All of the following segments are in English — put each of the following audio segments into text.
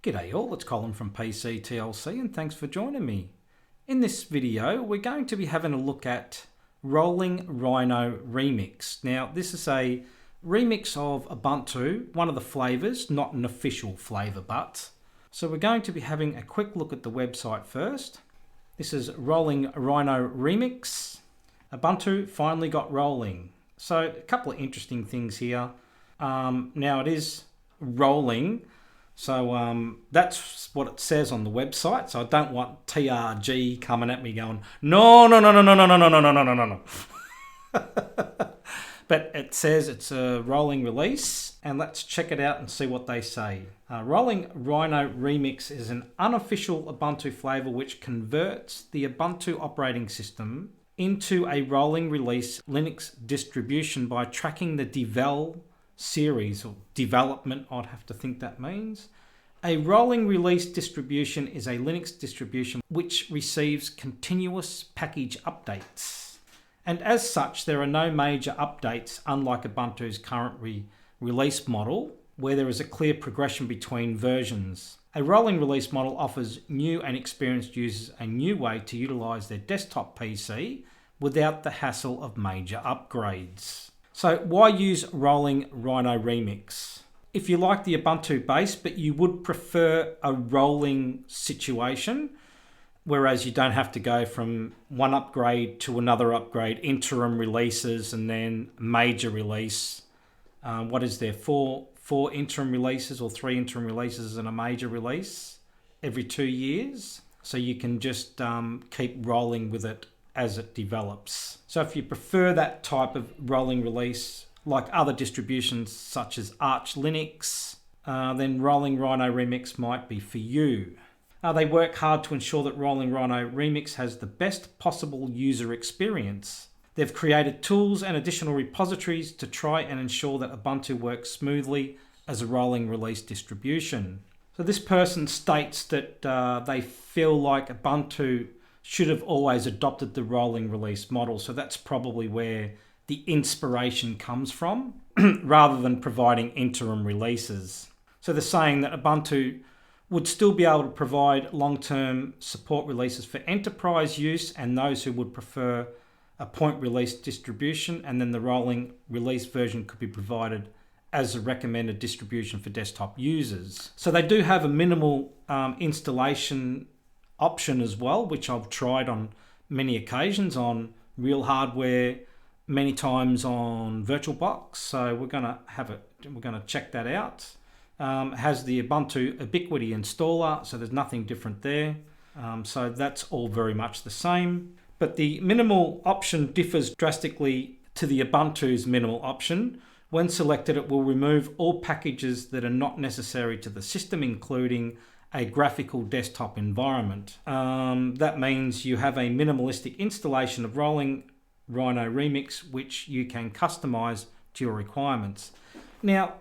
G'day all, it's Colin from PC TLC and thanks for joining me. In this video we're going to be having a look at Rolling Rhino Remix. Now this is a remix of Ubuntu, one of the flavors, not an official flavor but. So we're going to be having a quick look at the website first. This is Rolling Rhino Remix. Ubuntu finally got rolling. So a couple of interesting things here. Now it is rolling. So that's what it says on the website. So I don't want TRG coming at me going, no. But it says it's a rolling release, and let's check it out and see what they say. Rolling Rhino Remix is an unofficial Ubuntu flavor which converts the Ubuntu operating system into a rolling release Linux distribution by tracking the Devel series or development, I'd have to think that means. A rolling release distribution is a Linux distribution which receives continuous package updates. And as such, there are no major updates, unlike Ubuntu's current release model, where there is a clear progression between versions. A rolling release model offers new and experienced users a new way to utilize their desktop PC without the hassle of major upgrades. So why use Rolling Rhino Remix? If you like the Ubuntu base, but you would prefer a rolling situation, whereas you don't have to go from one upgrade to another upgrade, interim releases and then major release. What is there? Four interim releases or 3 interim releases and a major release every 2 years. So you can just keep rolling with it as it develops. So if you prefer that type of rolling release, like other distributions such as Arch Linux, then Rolling Rhino Remix might be for you. They work hard to ensure that Rolling Rhino Remix has the best possible user experience. They've created tools and additional repositories to try and ensure that Ubuntu works smoothly as a rolling release distribution. So this person states that they feel like Ubuntu should have always adopted the rolling release model. So that's probably where the inspiration comes from, rather than providing interim releases. So they're saying that Ubuntu would still be able to provide long-term support releases for enterprise use and those who would prefer a point release distribution, and then the rolling release version could be provided as a recommended distribution for desktop users. So they do have a minimal installation option as well, which I've tried on many occasions on real hardware, many times on VirtualBox. So we're gonna check that out. It has the Ubuntu Ubiquity installer, so there's nothing different there. So that's all very much the same. But the minimal option differs drastically to the Ubuntu's minimal option. When selected, it will remove all packages that are not necessary to the system, including a graphical desktop environment. That means you have a minimalistic installation of Rolling Rhino Remix, which you can customize to your requirements. Now,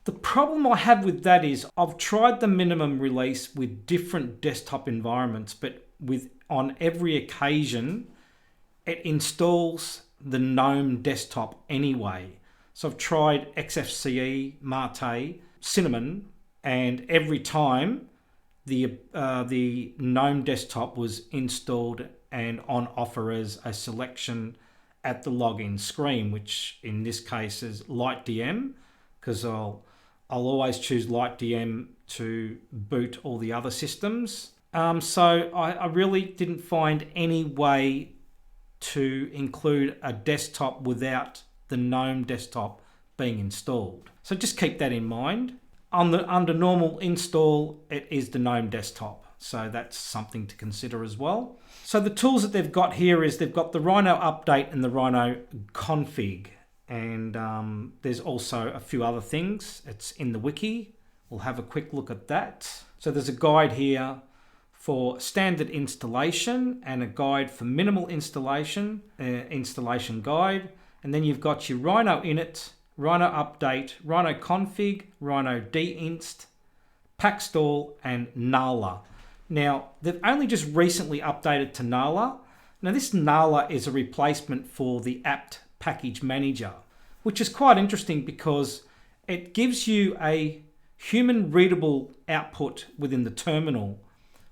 the problem I have with that is I've tried the minimum release with different desktop environments, but on every occasion, it installs the GNOME desktop anyway. So I've tried XFCE, Mate, Cinnamon, and every time the GNOME desktop was installed and on offer as a selection at the login screen, which in this case is LightDM, because I'll always choose LightDM to boot all the other systems. So I really didn't find any way to include a desktop without the GNOME desktop being installed. So just keep that in mind. Under normal install, it is the GNOME desktop. So that's something to consider as well. So the tools that they've got here is they've got the Rhino update and the Rhino config. And there's also a few other things. It's in the wiki. We'll have a quick look at that. So there's a guide here for standard installation and a guide for minimal installation, installation guide. And then you've got your Rhino init, Rhino update, Rhino config, Rhino deinst, packstall, and Nala. Now, they've only just recently updated to Nala. Now, this Nala is a replacement for the apt package manager, which is quite interesting because it gives you a human readable output within the terminal,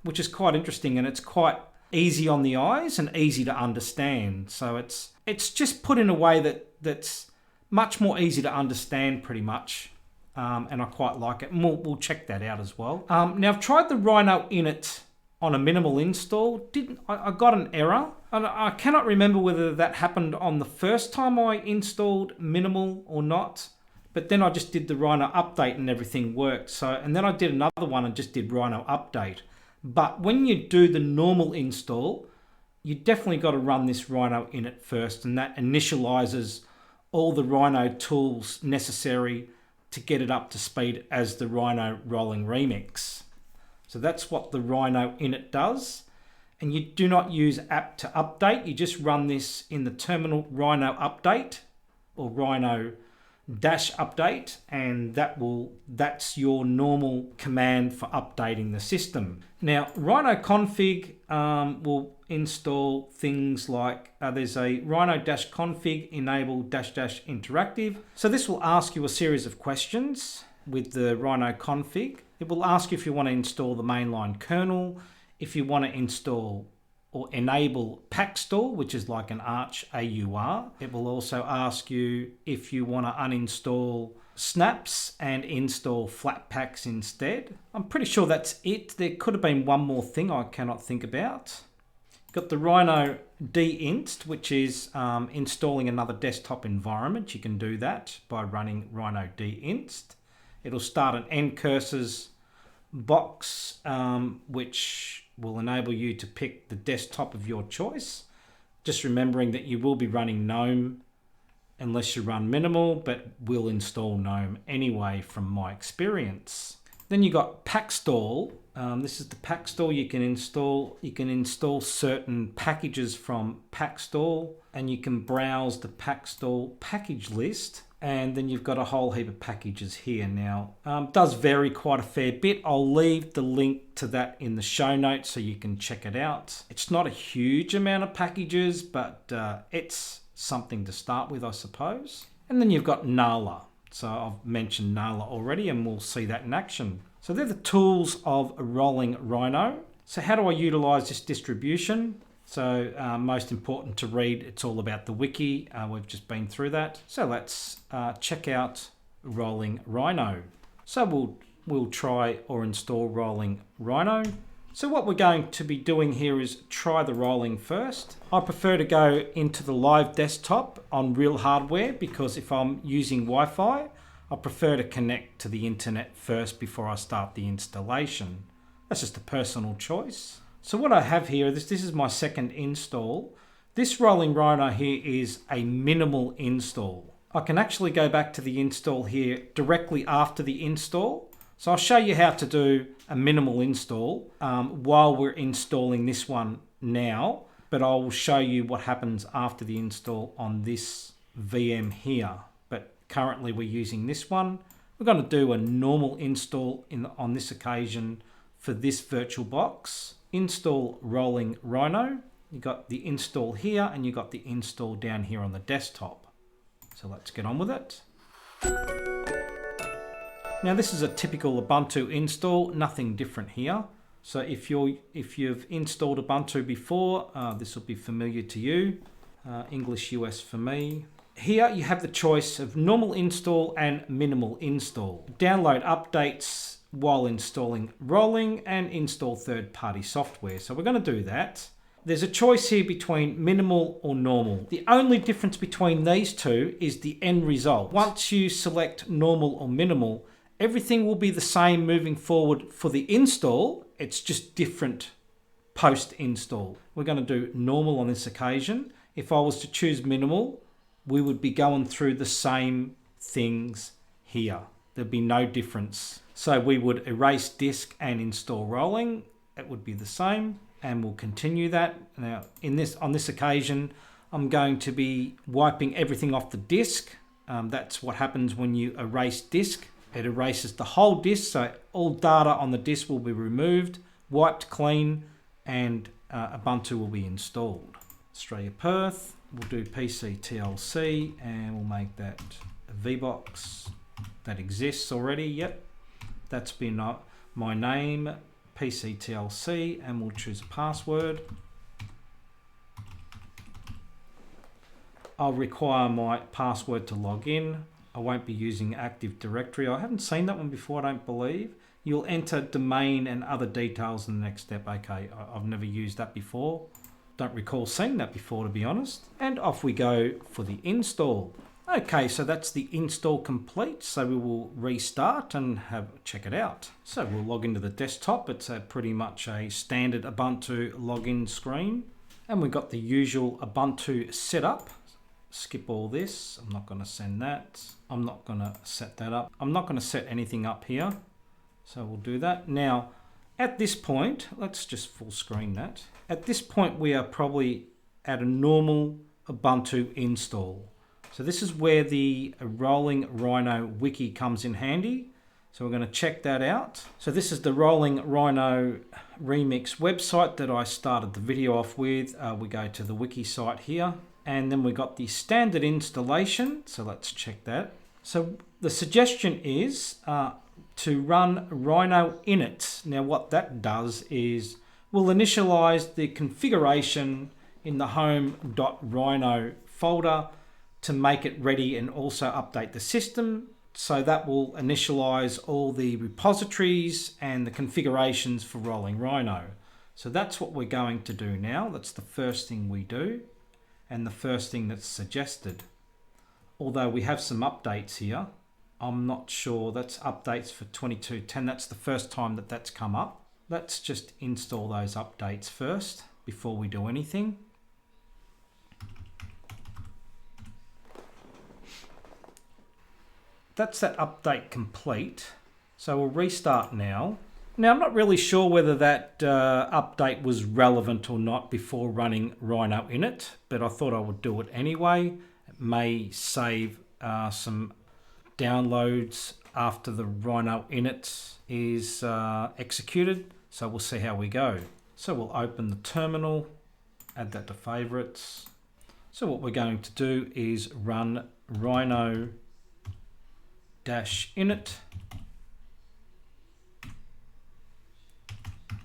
which is quite interesting, and it's quite easy on the eyes and easy to understand. So it's just put in a way that's much more easy to understand pretty much. And I quite like it, and we'll check that out as well. Now I've tried the Rhino init on a minimal install. I got an error, and I cannot remember whether that happened on the first time I installed minimal or not. But then I just did the Rhino update and everything worked. So, and then I did another one and just did Rhino update. But when you do the normal install, you definitely got to run this Rhino init first, and that initializes all the Rhino tools necessary to get it up to speed as the Rhino rolling remix. So that's what the Rhino init does. And you do not use apt to update. You just run this in the terminal Rhino update or Rhino dash update, and that's your normal command for updating the system. Now Rhino config will install things like there's a Rhino dash config enable dash dash interactive. So this will ask you a series of questions with the Rhino config. It will ask you if you want to install the mainline kernel, if you want to install or enable packstore, which is like an Arch AUR. It will also ask you if you want to uninstall snaps and install Flatpaks instead. I'm pretty sure that's it. There could have been one more thing I cannot think about. Got the Rhino deinst, which is installing another desktop environment. You can do that by running Rhino deinst. It'll start an ncurses box, which will enable you to pick the desktop of your choice. Just remembering that you will be running GNOME unless you run minimal, but will install GNOME anyway from my experience. Then you got packstall. This is the packstall you can install. You can install certain packages from packstall, and you can browse the packstall package list. And then you've got a whole heap of packages here now. Does vary quite a fair bit. I'll leave the link to that in the show notes so you can check it out. It's not a huge amount of packages, but it's something to start with, I suppose. And then you've got Nala. So I've mentioned Nala already, and we'll see that in action. So they're the tools of a rolling Rhino. So how do I utilize this distribution? So most important to read, it's all about the wiki. We've just been through that. So let's check out rolling Rhino. So we'll try or install rolling Rhino. So what we're going to be doing here is try the rolling first. I prefer to go into the live desktop on real hardware, because if I'm using Wi-Fi, I prefer to connect to the internet first before I start the installation. That's just a personal choice. So what I have here, this is my second install. This rolling Rhino here is a minimal install. I can actually go back to the install here directly after the install. So I'll show you how to do a minimal install while we're installing this one now, but I will show you what happens after the install on this VM here. But currently we're using this one. We're going to do a normal install on this occasion for this virtual box. Install rolling Rhino. You got the install here, and you got the install down here on the desktop. So let's get on with it. Now this is a typical Ubuntu install, nothing different here. So if you've installed Ubuntu before, this will be familiar to you. English US for me. Here you have the choice of normal install and minimal install. Download updates while installing rolling, and install third-party software. So we're going to do that. There's a choice here between minimal or normal. The only difference between these two is the end result. Once you select normal or minimal, everything will be the same moving forward for the install. It's just different post-install. We're going to do normal on this occasion. If I was to choose minimal, we would be going through the same things here. There'd be no difference. So we would erase disk and install rolling. It would be the same, and we'll continue that. Now on this occasion, I'm going to be wiping everything off the disk. That's what happens when you erase disk. It erases the whole disk, so all data on the disk will be removed, wiped clean, and Ubuntu will be installed. Australia Perth, we'll do PC TLC, and we'll make that a VBox that exists already. Yep. That's been my name, PCTLC, and we'll choose a password. I'll require my password to log in. I won't be using Active Directory. I haven't seen that one before, I don't believe. You'll enter domain and other details in the next step. Okay, I've never used that before. Don't recall seeing that before, to be honest. And off we go for the install. Okay, so that's the install complete. So we will restart and check it out. So we'll log into the desktop. It's pretty much a standard Ubuntu login screen. And we've got the usual Ubuntu setup. Skip all this. I'm not going to send that. I'm not going to set that up. I'm not going to set anything up here. So we'll do that. Now, at this point, let's just full screen that. At this point, we are probably at a normal Ubuntu install. So this is where the Rolling Rhino wiki comes in handy. So we're going to check that out. So this is the Rolling Rhino Remix website that I started the video off with. We go to the wiki site here. And then we got the standard installation. So let's check that. So the suggestion is to run Rhino init. Now what that does is we'll initialize the configuration in the home.rhino folder to make it ready and also update the system. So that will initialize all the repositories and the configurations for Rolling Rhino. So that's what we're going to do now. That's the first thing we do and the first thing that's suggested. Although we have some updates here. I'm not sure, that's updates for 22.10. That's the first time that that's come up. Let's just install those updates first before we do anything. That's that update complete. So we'll restart now. Now I'm not really sure whether that update was relevant or not before running Rhino init, but I thought I would do it anyway. It may save some downloads after the Rhino init is executed. So we'll see how we go. So we'll open the terminal, add that to favorites. So what we're going to do is run Rhino -init.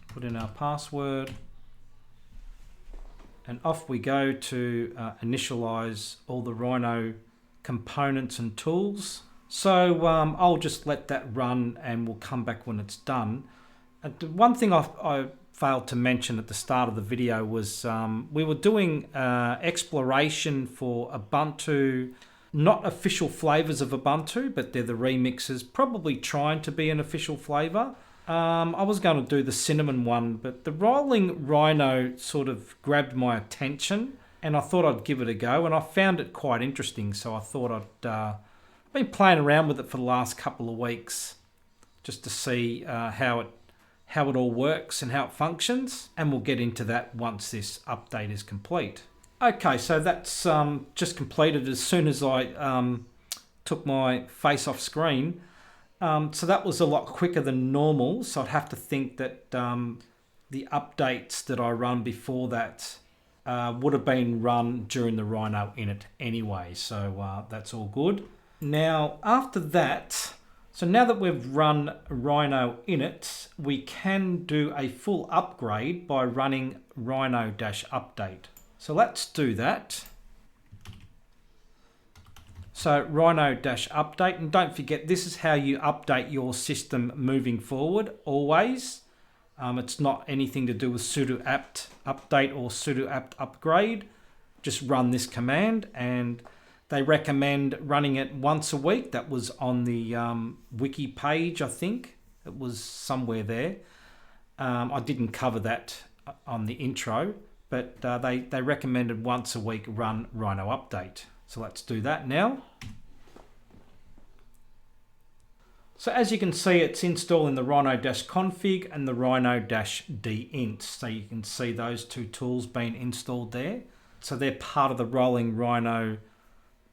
Put in our password. And off we go to initialize all the Rhino components and tools. So I'll just let that run and we'll come back when it's done. And the one thing I failed to mention at the start of the video was we were doing exploration for Ubuntu, not official flavors of Ubuntu, but they're the remixes, probably trying to be an official flavor. I was going to do the cinnamon one, but the Rolling Rhino sort of grabbed my attention and I thought I'd give it a go, and I found it quite interesting. So I thought I'd been playing around with it for the last couple of weeks just to see how it all works and how it functions. And we'll get into that once this update is complete. Okay, so that's just completed as soon as I took my face off screen. So that was a lot quicker than normal. So I'd have to think that the updates that I run before that would have been run during the Rhino init anyway. So that's all good. Now, after that, so now that we've run Rhino init, we can do a full upgrade by running Rhino-update. So let's do that. So Rhino-update, and don't forget, this is how you update your system moving forward, always. It's not anything to do with sudo apt update or sudo apt upgrade. Just run this command, and they recommend running it once a week. That was on the wiki page, I think. It was somewhere there. I didn't cover that on the intro, but they recommended once a week run Rhino update. So let's do that now. So as you can see, it's installing the Rhino-config and the Rhino-dint. So you can see those two tools being installed there. So they're part of the Rolling Rhino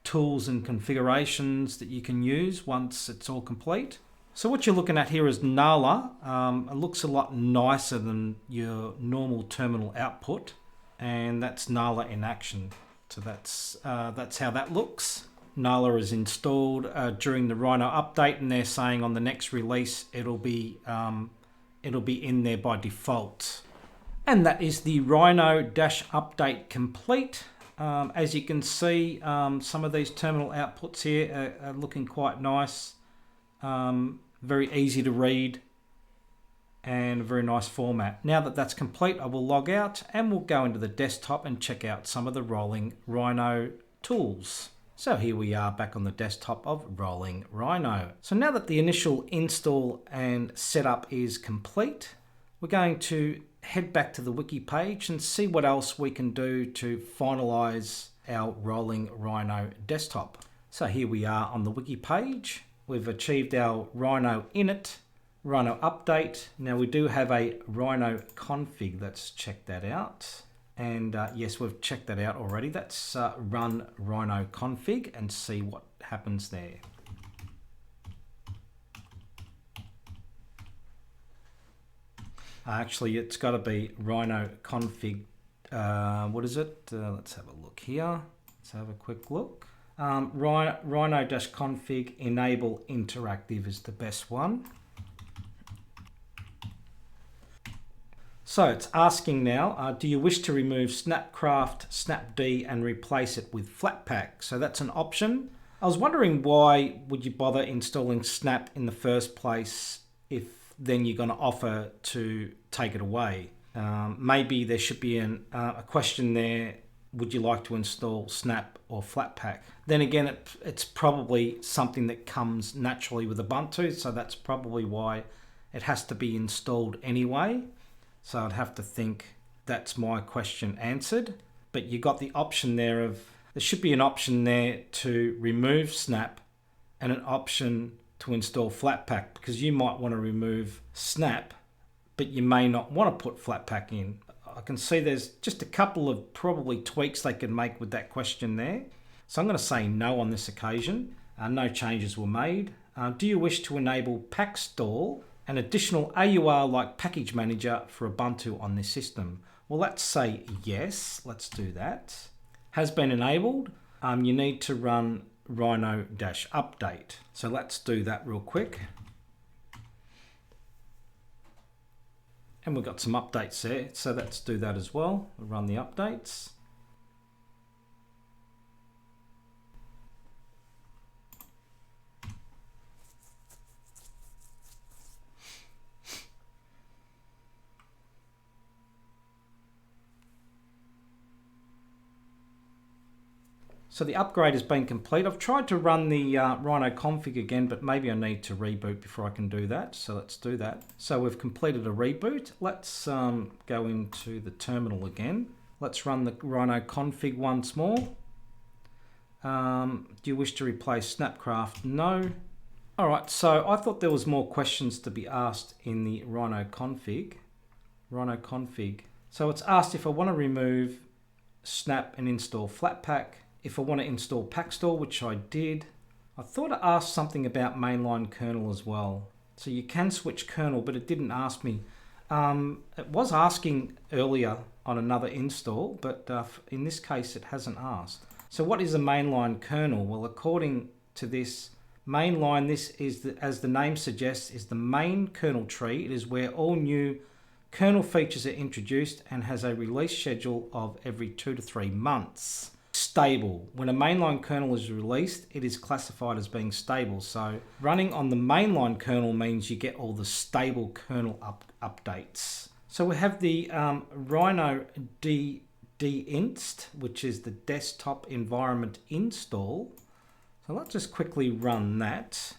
tools and configurations that you can use once it's all complete. So what you're looking at here is Nala. It looks a lot nicer than your normal terminal output, and that's Nala in action. So that's how that looks. Nala is installed during the Rhino update, and they're saying on the next release it'll be in there by default. And that is the Rhino update complete. As you can see, some of these terminal outputs here are looking quite nice. Very easy to read and a very nice format. Now that that's complete, I will log out and we'll go into the desktop and check out some of the rolling Rhino tools. So here we are back on the desktop of rolling Rhino. So now that the initial install and setup is complete, we're going to head back to the wiki page and see what else we can do to finalize our rolling Rhino desktop. So here we are on the wiki page. We've achieved our Rhino init, Rhino update. Now we do have a Rhino config. Let's check that out. And yes, we've checked that out already. Let's run Rhino config and see what happens there. Actually, it's got to be Rhino config. What is it? Let's have a look here. Let's have a quick look. Rhino-config enable interactive is the best one. So it's asking now, do you wish to remove Snapcraft, Snapd and replace it with Flatpak? So that's an option. I was wondering why would you bother installing Snap in the first place if then you're going to offer to take it away. Maybe there should be a question there, would you like to install Snap or Flatpak? Then again, it's probably something that comes naturally with Ubuntu, so that's probably why it has to be installed anyway. So I'd have to think that's my question answered. But you got the option there there should be an option there to remove Snap and an option to install Flatpak, because you might want to remove Snap, but you may not want to put Flatpak in. I can see there's just a couple of probably tweaks they can make with that question there. So I'm going to say no on this occasion. No changes were made. Do you wish to enable Packstall, an additional AUR-like package manager for Ubuntu on this system? Well, let's say yes. Let's do that. Has been enabled. You need to run Rhino-update. So let's do that real quick. And we've got some updates there, so let's do that as well. We'll run the updates. So the upgrade has been complete. I've tried to run the Rhino config again, but maybe I need to reboot before I can do that. So let's do that. So we've completed a reboot. Let's go into the terminal again. Let's run the Rhino config once more. Do you wish to replace Snapcraft? No. All right, so I thought there was more questions to be asked in the Rhino config. Rhino config. So it's asked if I want to remove Snap and install Flatpak. If I want to install Packstall, which I did. I thought I asked something about mainline kernel as well. So you can switch kernel, but it didn't ask me. It was asking earlier on another install, but in this case it hasn't asked. So what is a mainline kernel? Well, according to this mainline, this is, as the name suggests, is the main kernel tree. It is where all new kernel features are introduced and has a release schedule of every 2 to 3 months. Stable. When a mainline kernel is released, it is classified as being stable. So running on the mainline kernel means you get all the stable kernel updates. So we have the Rhino de-inst, which is the desktop environment install. So let's just quickly run that.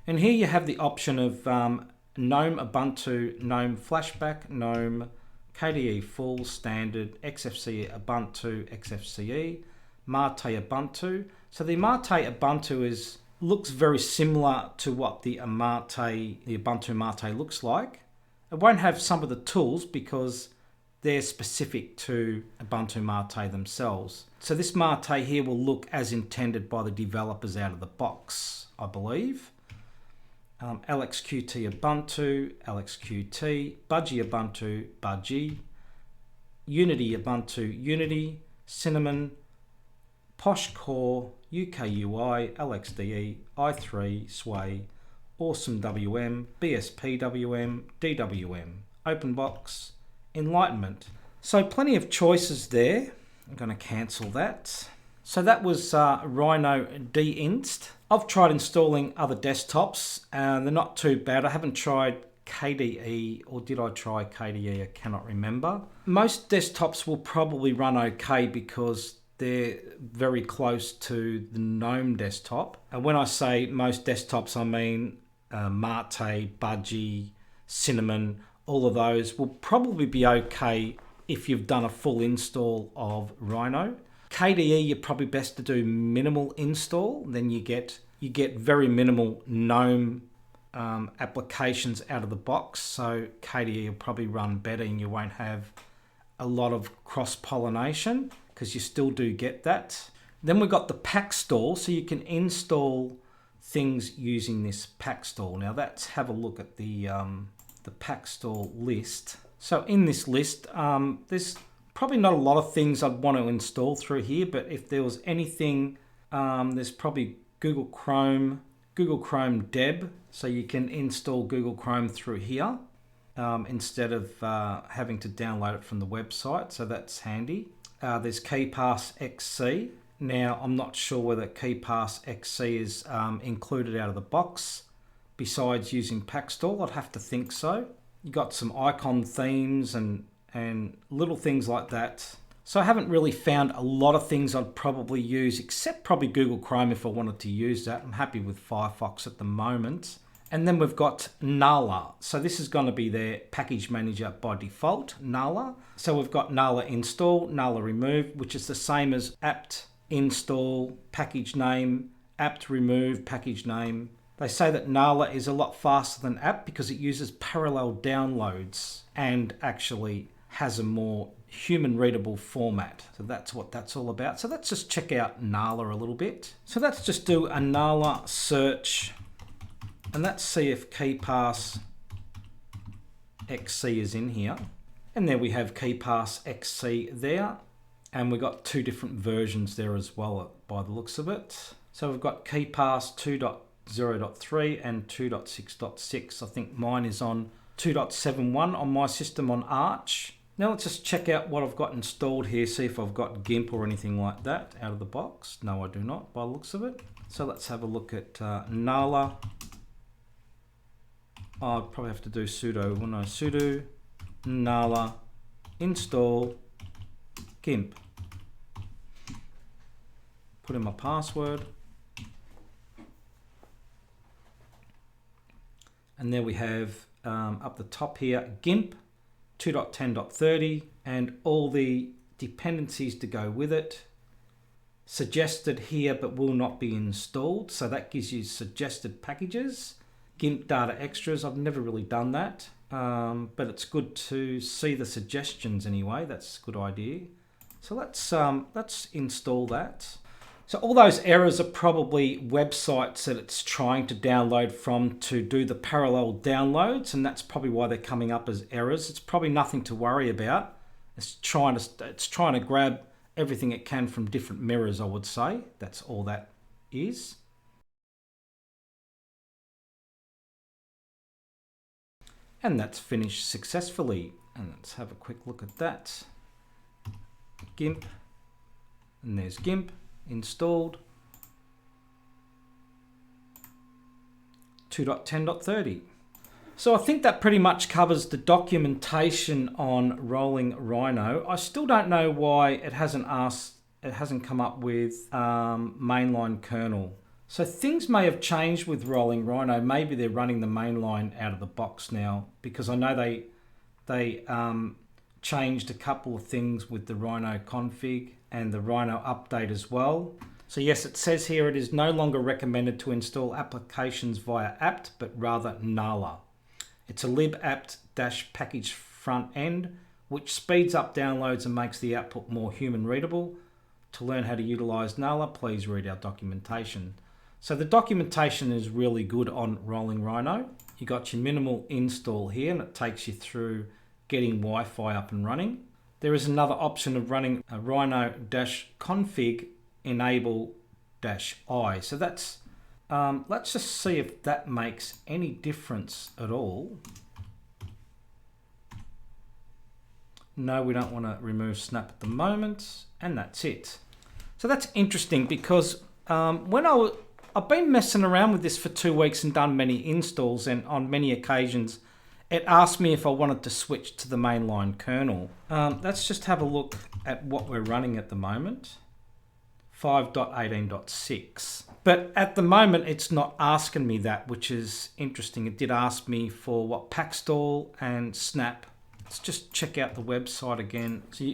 And here you have the option of GNOME Ubuntu, GNOME Flashback, GNOME KDE Full, Standard, XFCE Ubuntu, XFCE, Mate Ubuntu. So the Mate Ubuntu looks very similar to what the Ubuntu Mate looks like. It won't have some of the tools because they're specific to Ubuntu Mate themselves. So this Mate here will look as intended by the developers out of the box, I believe. LXQT Ubuntu, LXQT, Budgie Ubuntu, Budgie, Unity Ubuntu Unity, Cinnamon, Posh Core, UKUI, LXDE, i3, Sway, Awesome WM, BSP WM, DWM, OpenBox, Enlightenment. So plenty of choices there. I'm going to cancel that. So that was Rhino de-inst. I've tried installing other desktops and they're not too bad. I haven't tried KDE, or did I try KDE? I cannot remember. Most desktops will probably run okay because they're very close to the GNOME desktop. And when I say most desktops, I mean Mate, Budgie, Cinnamon, all of those will probably be okay if you've done a full install of Rhino. KDE, you're probably best to do minimal install. Then you get very minimal GNOME applications out of the box. So KDE will probably run better and you won't have a lot of cross-pollination because you still do get that. Then we've got the Packstall, so you can install things using this Packstall. Now let's have a look at the Packstall list. So in this list, there's probably not a lot of things I'd want to install through here, but if there was anything, there's probably Google Chrome Deb, so you can install Google Chrome through here instead of having to download it from the website, so that's handy. There's KeyPass XC. Now I'm not sure whether KeyPass XC is included out of the box besides using Packstall. I'd have to think so. You got some icon themes and little things like that. So I haven't really found a lot of things I'd probably use, except probably Google Chrome if I wanted to use that. I'm happy with Firefox at the moment. And then we've got Nala. So this is going to be their package manager by default, Nala. So we've got Nala install, Nala remove, which is the same as apt install, package name, apt remove, package name. They say that Nala is a lot faster than apt because it uses parallel downloads and actually has a more human readable format. So that's what that's all about. So let's just check out Nala a little bit. So let's just do a Nala search and let's see if KeyPass XC is in here. And there we have KeyPass XC there. And we've got two different versions there as well by the looks of it. So we've got KeyPass 2.0.3 and 2.6.6. I think mine is on 2.71 on my system on Arch. Now let's just check out what I've got installed here, see if I've got GIMP or anything like that out of the box. No, I do not by the looks of it. So let's have a look at Nala. I'll probably have to do sudo Nala install GIMP. Put in my password. And there we have up the top here, GIMP 2.10.30 and all the dependencies to go with it. Suggested here but will not be installed. So that gives you suggested packages. GIMP data extras, I've never really done that. But it's good to see the suggestions anyway. That's a good idea. So let's install that. So all those errors are probably websites that it's trying to download from to do the parallel downloads, and that's probably why they're coming up as errors. It's probably nothing to worry about. It's trying to grab everything it can from different mirrors, I would say. That's all that is. And that's finished successfully. And let's have a quick look at that. GIMP, and there's GIMP installed 2.10.30. So I think that pretty much covers the documentation on rolling Rhino. I still don't know why it hasn't come up with mainline kernel. So things may have changed with rolling Rhino. Maybe they're running the mainline out of the box now, because I know they changed a couple of things with the Rhino config and the Rhino update as well. So yes, it says here it is no longer recommended to install applications via apt, but rather Nala. It's a libapt-package front end, which speeds up downloads and makes the output more human readable. To learn how to utilize Nala, please read our documentation. So the documentation is really good on rolling Rhino. You got your minimal install here, and it takes you through getting Wi-Fi up and running. there is another option of running a Rhino-config enable-I. So that's, let's just see if that makes any difference at all. No, we don't want to remove snap at the moment, and that's it. So that's interesting because I've been messing around with this for 2 weeks and done many installs, and on many occasions it asked me if I wanted to switch to the mainline kernel. Let's just have a look at what we're running at the moment. 5.18.6. But at the moment it's not asking me that, which is interesting. It did ask me for what packstall and snap. Let's just check out the website again. So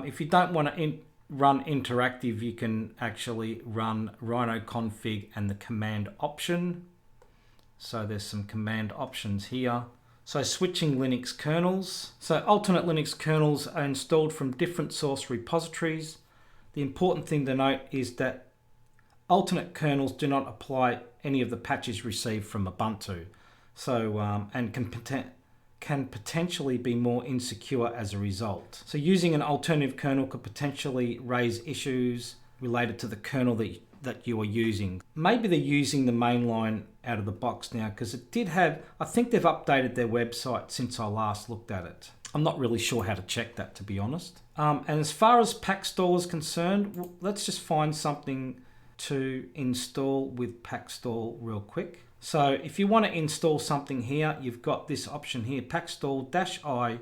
if you don't want to run interactive, you can actually run Rhino config and the command option. So there's some command options here. So switching Linux kernels. So alternate Linux kernels are installed from different source repositories. The important thing to note is that alternate kernels do not apply any of the patches received from Ubuntu. So and can potentially be more insecure as a result. So using an alternative kernel could potentially raise issues related to the kernel that you are using. Maybe they're using the mainline out of the box now, because it did have, I think they've updated their website since I last looked at it. I'm not really sure how to check that, to be honest. And as far as packstall is concerned, let's just find something to install with packstall real quick. So if you want to install something here, you've got this option here, packstall-i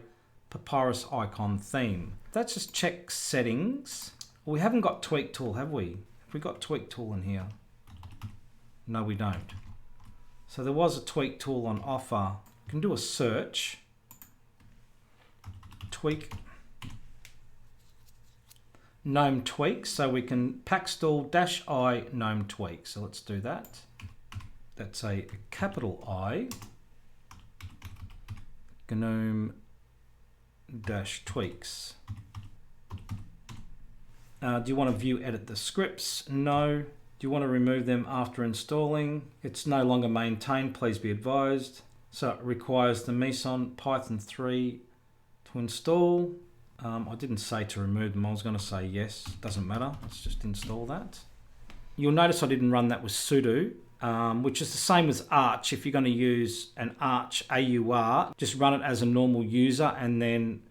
papyrus icon theme. Let's just check settings. Well, we haven't got tweak tool, have we? Have we got tweak tool in here? No, we don't. So there was a tweak tool on offer. You can do a search. Tweak. GNOME tweak. So we can packstall-i GNOME tweak. So let's do that. That's a capital I, GNOME-tweaks. Do you want to view, edit the scripts? No. Do you want to remove them after installing? It's no longer maintained, please be advised. So it requires the Meson Python 3 to install. I didn't say to remove them, I was going to say yes, doesn't matter, let's just install that. You'll notice I didn't run that with sudo. Which is the same as Arch. If you're going to use an Arch AUR, just run it as a normal user, and then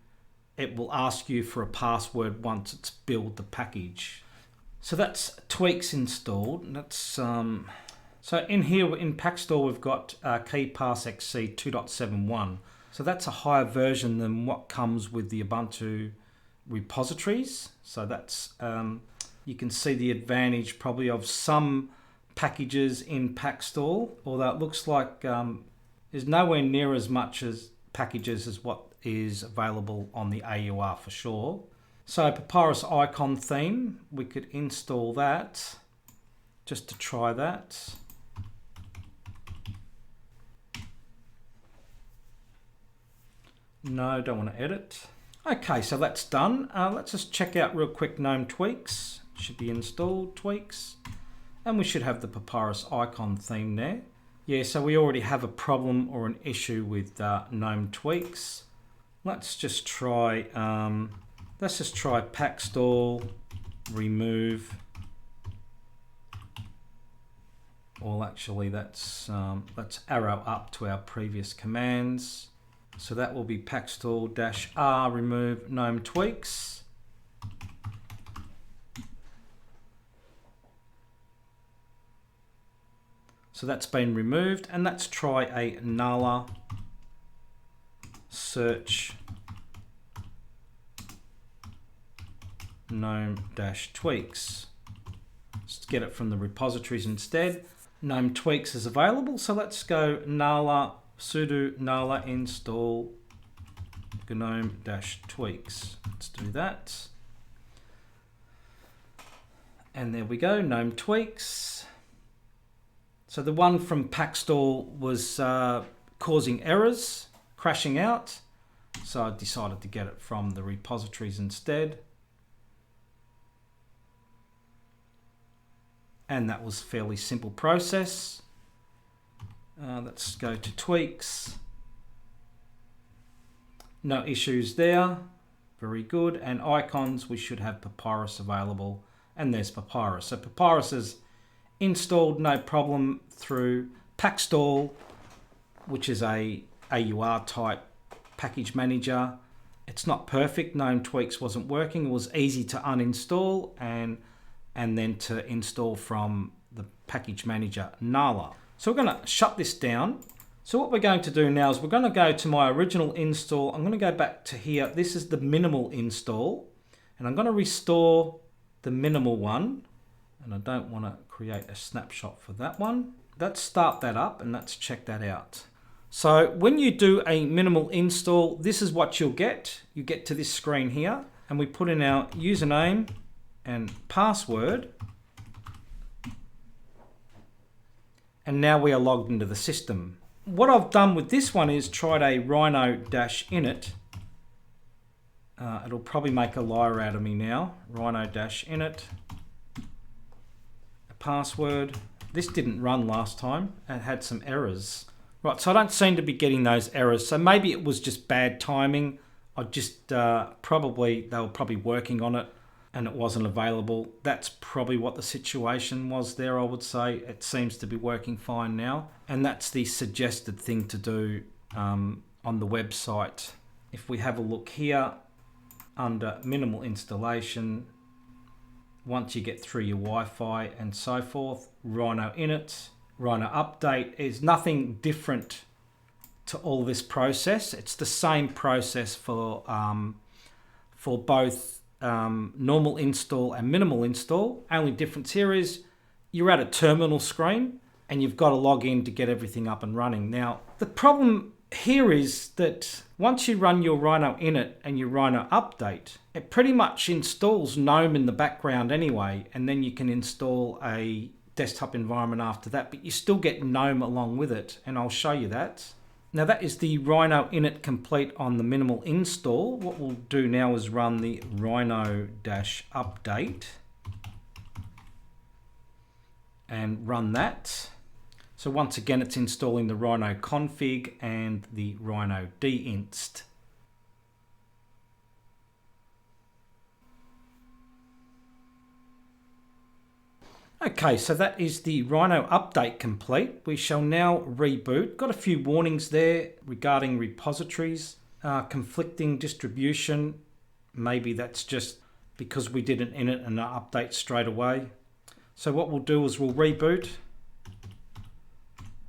it will ask you for a password once it's built the package. So that's tweaks installed. That's so in here in packstall we've got KeyPassXC 2.71. So that's a higher version than what comes with the Ubuntu repositories. So that's you can see the advantage probably of some packages in packstall, although it looks like there's nowhere near as much as packages as what is available on the AUR for sure. So papyrus icon theme, we could install that just to try that. No, don't want to edit. Okay, so that's done. Let's just check out real quick GNOME tweaks. Should be installed, tweaks. And we should have the papyrus icon theme there. Yeah, so we already have a problem or an issue with GNOME tweaks. Let's just try packstall remove. Well, actually, let's arrow up to our previous commands. So that will be packstall-r remove GNOME tweaks. So that's been removed, and let's try a nala search GNOME-tweaks. Let's get it from the repositories instead. GNOME tweaks is available, so let's go nala sudo nala install GNOME-tweaks. Let's do that. And there we go, GNOME tweaks. So the one from packstall was causing errors, crashing out. So I decided to get it from the repositories instead. And that was a fairly simple process. Let's go to tweaks. No issues there. Very good. And icons, we should have Papyrus available. And there's Papyrus. So Papyrus is installed no problem through Packstall, which is a AUR type package manager. It's not perfect. Gnome Tweaks wasn't working. It was easy to uninstall and then to install from the package manager Nala. So we're going to shut this down. So what we're going to do now is we're going to go to my original install. I'm going to go back to here. This is the minimal install, and I'm going to restore the minimal one. And I don't want to create a snapshot for that one. Let's start that up and let's check that out. So when you do a minimal install, this is what you'll get. You get to this screen here, and we put in our username and password. And now we are logged into the system. What I've done with this one is tried a Rhino-init. It'll probably make a liar out of me now. Rhino-init. A password. This didn't run last time and had some errors. Right, so I don't seem to be getting those errors. So maybe it was just bad timing. I just they were probably working on it and it wasn't available. That's probably what the situation was there, I would say. It seems to be working fine now. And that's the suggested thing to do on the website. If we have a look here under minimal installation, once you get through your Wi-Fi and so forth, Rhino init, Rhino update is nothing different to all this process. It's the same process for both normal install and minimal install. Only difference here is you're at a terminal screen and you've got to log in to get everything up and running. Now, the problem here is that once you run your Rhino init and your Rhino update, it pretty much installs GNOME in the background anyway, and then you can install a desktop environment after that, but you still get GNOME along with it, and I'll show you that. Now that is the Rhino init complete on the minimal install. What we'll do now is run the Rhino-update and run that. So once again, it's installing the Rhino config and the Rhino deinst. Okay, so that is the Rhino update complete. We shall now reboot. Got a few warnings there regarding repositories, conflicting distribution. Maybe that's just because we did an init and an update straight away. So what we'll do is we'll reboot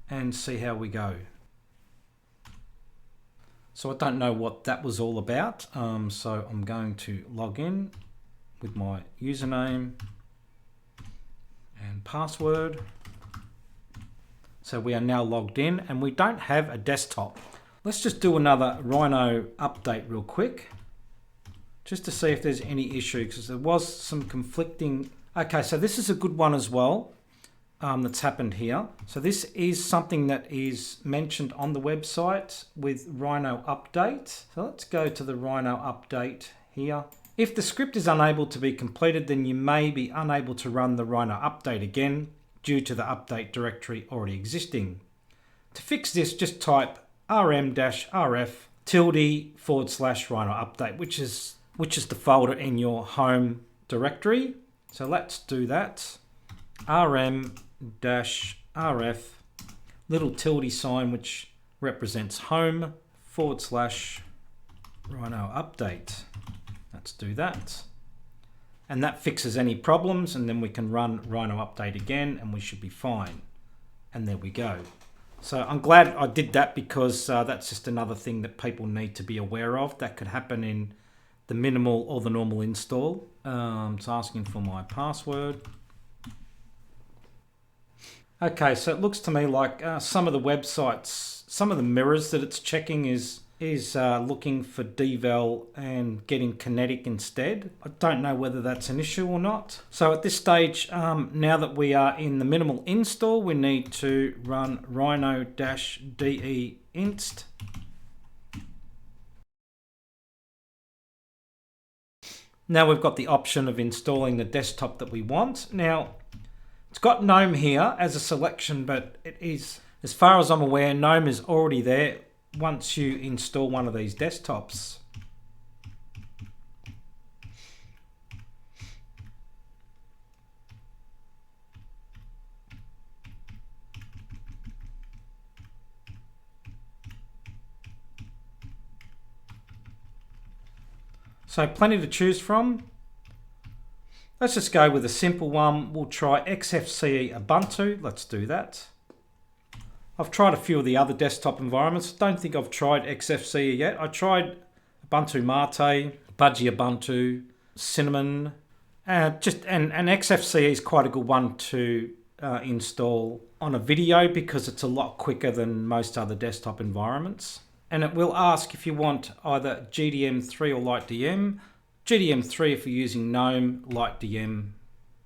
and see how we go. So I don't know what that was all about. So I'm going to log in with my username and password. So we are now logged in and we don't have a desktop. Let's just do another Rhino update real quick, just to see if there's any issue, because there was some conflicting. Okay, so this is a good one as well that's happened here. So this is something that is mentioned on the website with Rhino update. So let's go to the Rhino update here. If the script is unable to be completed, then you may be unable to run the Rhino update again due to the update directory already existing. To fix this, just type rm-rf/Rhino update, which is the folder in your home directory. So let's do that. rm-rf, little tilde sign, which represents home /Rhino update. Let's do that. And that fixes any problems, and then we can run Rhino update again and we should be fine. And there we go. So I'm glad I did that, because that's just another thing that people need to be aware of that could happen in the minimal or the normal install. It's asking for my password. Okay, so it looks to me like some of the websites, some of the mirrors that it's checking is looking for devel and getting kinetic instead. I don't know whether that's an issue or not. So at this stage, now that we are in the minimal install, we need to run rhino-deinst. Now we've got the option of installing the desktop that we want. Now, it's got GNOME here as a selection, but it is, as far as I'm aware, GNOME is already there once you install one of these desktops. So plenty to choose from. Let's just go with a simple one. We'll try XFCE Ubuntu. Let's do that. I've tried a few of the other desktop environments. Don't think I've tried XFCE yet. I tried Ubuntu Mate, Budgie Ubuntu, Cinnamon, and XFCE is quite a good one to install on a video because it's a lot quicker than most other desktop environments. And it will ask if you want either GDM3 or LightDM. GDM3 if you're using GNOME, LightDM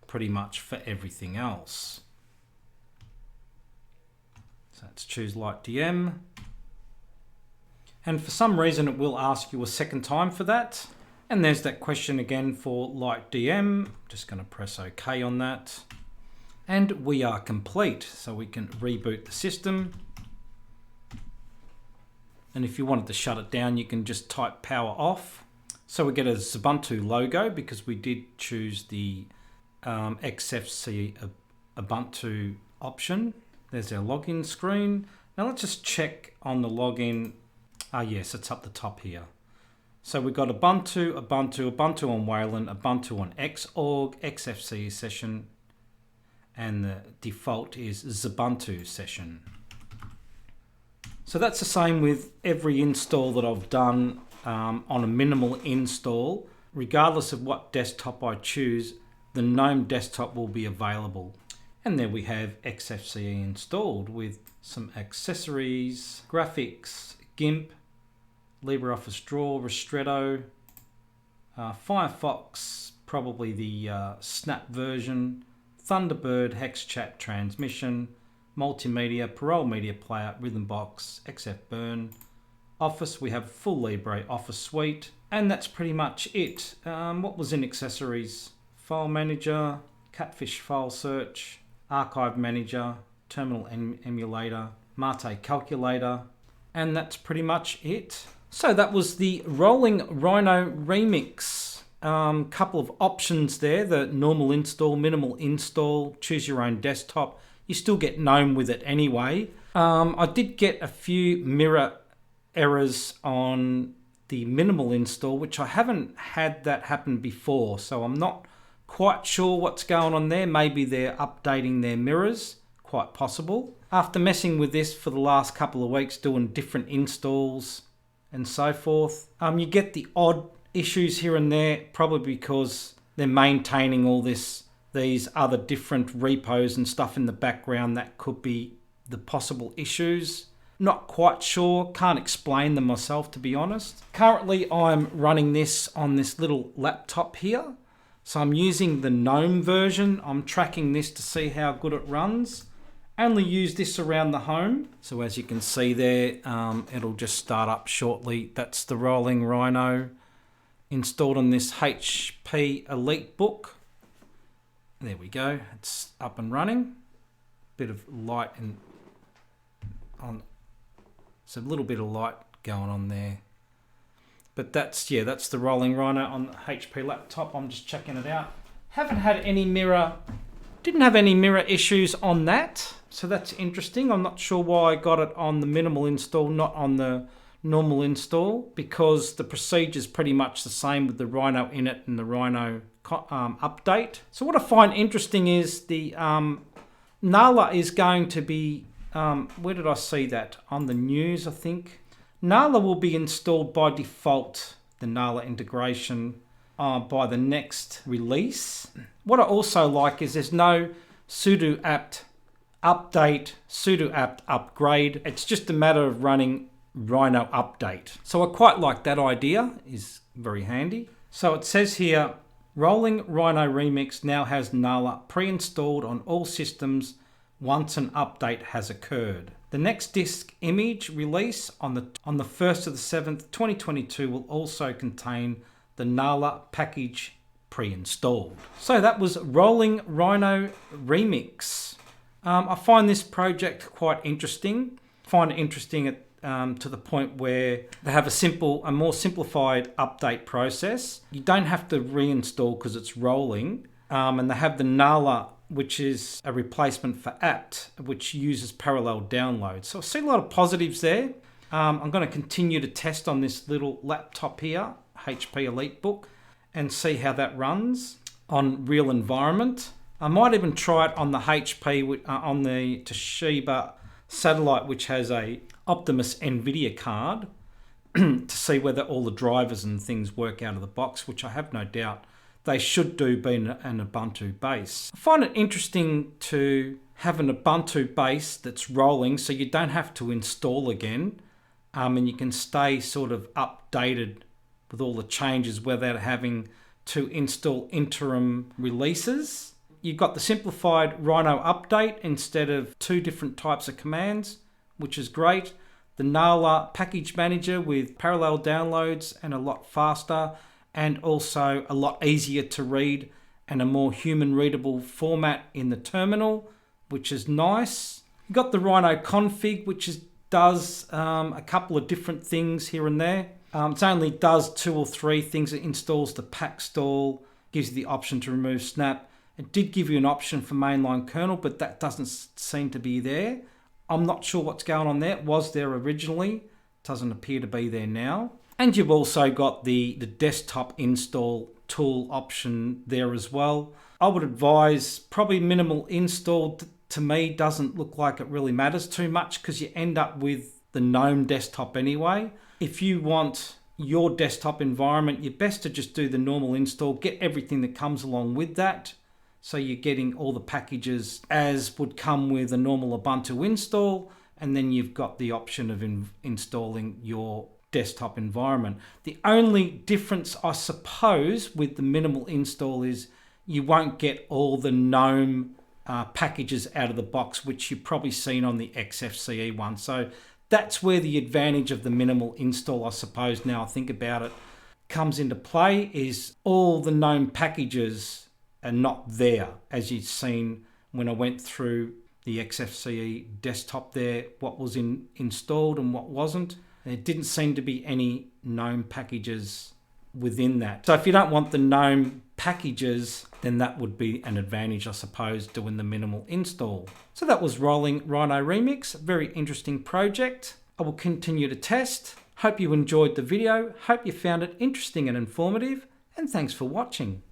pretty much for everything else. So let's choose LightDM. And for some reason it will ask you a second time for that. And there's that question again for LightDM. Just going to press OK on that. And we are complete. So we can reboot the system. And if you wanted to shut it down, you can just type power off. So we get a Ubuntu logo because we did choose the XFCE Ubuntu option. There's our login screen. Now let's just check on the login. Yes, it's up the top here. So we've got Ubuntu on Wayland, Ubuntu on Xorg, XFCE session, and the default is Ubuntu session. So that's the same with every install that I've done on a minimal install. Regardless of what desktop I choose, the GNOME desktop will be available. And there we have XFCE installed with some accessories, graphics, GIMP, LibreOffice Draw, Ristretto, Firefox, probably the Snap version, Thunderbird, HexChat transmission, multimedia, Parole Media Player, Rhythmbox, XFBurn, Office. We have full LBRY Office suite, and that's pretty much it. What was in accessories? File Manager, Catfish File Search, Archive Manager, Terminal Emulator, Mate Calculator, and that's pretty much it. So that was the Rolling Rhino Remix. Couple of options there, the normal install, minimal install, choose your own desktop. You still get GNOME with it anyway. I did get a few mirror errors on the minimal install, which I haven't had that happen before, so I'm not quite sure what's going on there. Maybe they're updating their mirrors, quite possible. After messing with this for the last couple of weeks, doing different installs and so forth, you get the odd issues here and there, probably because they're maintaining all these other different repos and stuff in the background. That could be the possible issues. Not quite sure, can't explain them myself, to be honest. Currently I'm running this on this little laptop here. So I'm using the GNOME version. I'm tracking this to see how good it runs. Only use this around the home. So as you can see there, it'll just start up shortly. That's the Rolling Rhino installed on this HP EliteBook. There we go, it's up and running. Bit of light on, it's a little bit of light going on there. But that's the Rolling Rhino on the HP laptop. I'm just checking it out. Didn't have any mirror issues on that. So that's interesting. I'm not sure why I got it on the minimal install, not on the normal install, because the procedure is pretty much the same with the Rhino init and the Rhino update. So what I find interesting is the Nala is going to be, where did I see that? On the news, I think. Nala will be installed by default, the Nala integration, by the next release. What I also like is there's no sudo apt update, sudo apt upgrade. It's just a matter of running Rhino update. So I quite like that idea, is very handy. So it says here, Rolling Rhino Remix now has Nala pre-installed on all systems once an update has occurred. The next disk image release on the 1st of the 7th, 2022 will also contain the Nala package pre-installed. So that was Rolling Rhino Remix. I find this project quite interesting. Find it interesting to the point where they have a more simplified update process. You don't have to reinstall because it's rolling. And they have the Nala, which is a replacement for apt, which uses parallel download. So I see a lot of positives there. I'm going to continue to test on this little laptop here. HP EliteBook and see how that runs on real environment. I might even try it on the HP, on the Toshiba satellite, which has a Optimus NVIDIA card, to see whether all the drivers and things work out of the box, which I have no doubt they should do, being an Ubuntu base. I find it interesting to have an Ubuntu base that's rolling, so you don't have to install again, and you can stay sort of updated with all the changes without having to install interim releases. You've got the simplified Rhino update instead of 2 different types of commands, which is great. The Nala package manager with parallel downloads and a lot faster, and also a lot easier to read and a more human readable format in the terminal, which is nice. You've got the Rhino config, which does a couple of different things here and there. It only does 2 or 3 things. It installs the pack stall, gives you the option to remove snap. It did give you an option for mainline kernel, but that doesn't seem to be there. I'm not sure what's going on there. It was there originally. Doesn't appear to be there now. And you've also got the desktop install tool option there as well. I would advise probably minimal install. To me, doesn't look like it really matters too much, because you end up with the GNOME desktop anyway. If you want your desktop environment, you're best to just do the normal install, get everything that comes along with that. So you're getting all the packages as would come with a normal Ubuntu install, and then you've got the option of installing your desktop environment. The only difference, I suppose, with the minimal install is you won't get all the GNOME packages out of the box, which you've probably seen on the XFCE one. So that's where the advantage of the minimal install, I suppose, now I think about it, comes into play, is all the GNOME packages are not there, as you've seen when I went through the XFCE desktop there, what was installed and what wasn't. There didn't seem to be any GNOME packages within that. So if you don't want the GNOME packages, then that would be an advantage, I suppose, doing the minimal install. So that was Rolling Rhino Remix, a very interesting project. I will continue to test. Hope you enjoyed the video. Hope you found it interesting and informative, and thanks for watching.